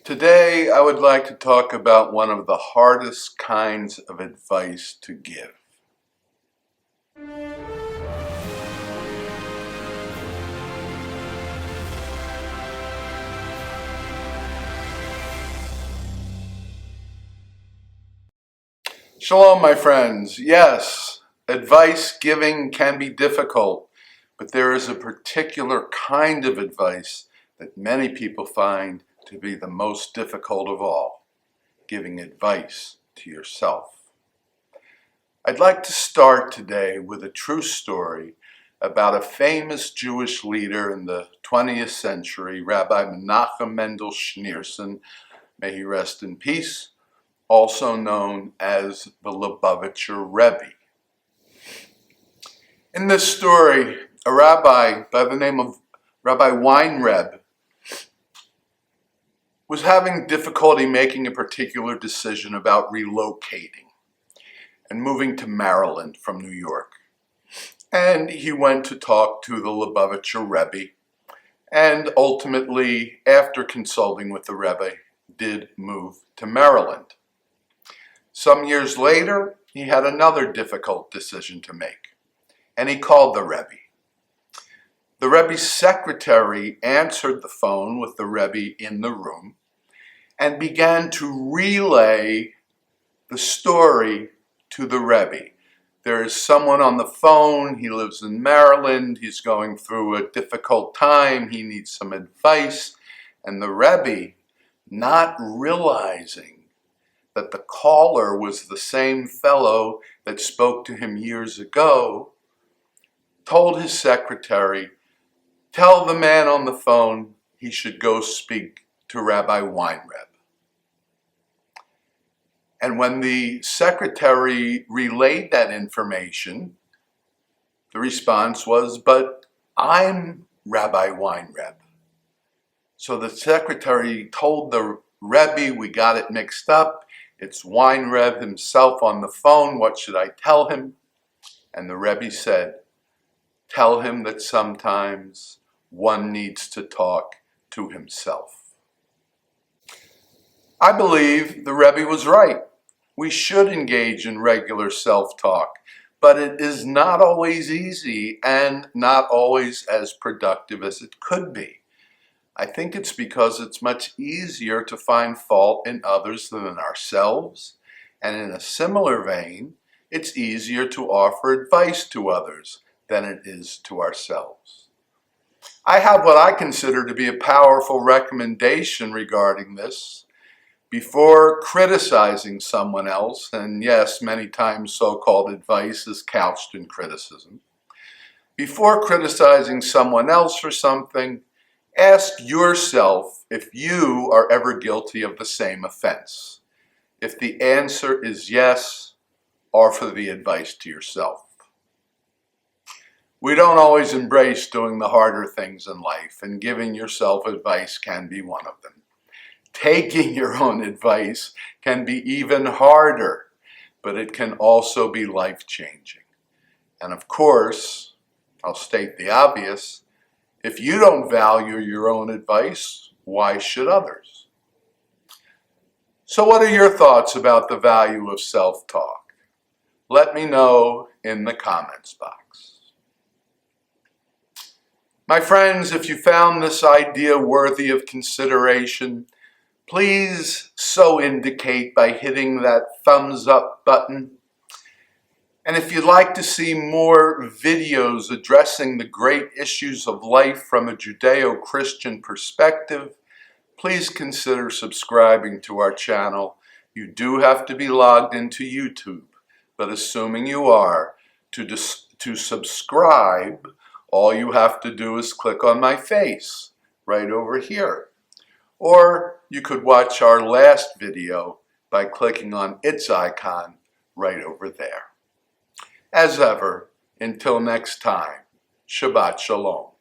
Today, I would like to talk about one of the hardest kinds of advice to give. Shalom, my friends. Yes, advice giving can be difficult, but there is a particular kind of advice that many people find to be the most difficult of all: giving advice to yourself. I'd like to start today with a true story about a famous Jewish leader in the 20th century, Rabbi Menachem Mendel Schneerson, may he rest in peace, also known as the Lubavitcher Rebbe. In this story, a rabbi by the name of Rabbi Weinreb was having difficulty making a particular decision about relocating and moving to Maryland from New York. And he went to talk to the Lubavitcher Rebbe, and ultimately, after consulting with the Rebbe, did move to Maryland. Some years later, he had another difficult decision to make, and he called the Rebbe. The Rebbe's secretary answered the phone with the Rebbe in the room and began to relay the story to the Rebbe. There is someone on the phone, he lives in Maryland, he's going through a difficult time, he needs some advice, and the Rebbe, not realizing that the caller was the same fellow that spoke to him years ago, told his secretary, tell the man on the phone he should go speak to Rabbi Weinreb. And when the secretary relayed that information, the response was, but I'm Rabbi Weinreb. So the secretary told the Rebbe, we got it mixed up. It's Weinreb himself on the phone. What should I tell him? And the Rebbe said, tell him that sometimes one needs to talk to himself. I believe the Rebbe was right. We should engage in regular self-talk, but it is not always easy and not always as productive as it could be. I think it's because it's much easier to find fault in others than in ourselves, and in a similar vein, it's easier to offer advice to others than it is to ourselves. I have what I consider to be a powerful recommendation regarding this. Before criticizing someone else, and yes, many times so-called advice is couched in criticism, before criticizing someone else for something, ask yourself if you are ever guilty of the same offense. If the answer is yes, offer the advice to yourself. We don't always embrace doing the harder things in life, and giving yourself advice can be one of them. Taking your own advice can be even harder, but it can also be life-changing. And of course, I'll state the obvious, if you don't value your own advice, why should others? So what are your thoughts about the value of self-talk? Let me know in the comments box. My friends, if you found this idea worthy of consideration, please so indicate by hitting that thumbs up button. And if you'd like to see more videos addressing the great issues of life from a Judeo-Christian perspective, please consider subscribing to our channel. You do have to be logged into YouTube, but assuming you are, to subscribe, all you have to do is click on my face right over here. Or you could watch our last video by clicking on its icon right over there. As ever, until next time, Shabbat Shalom.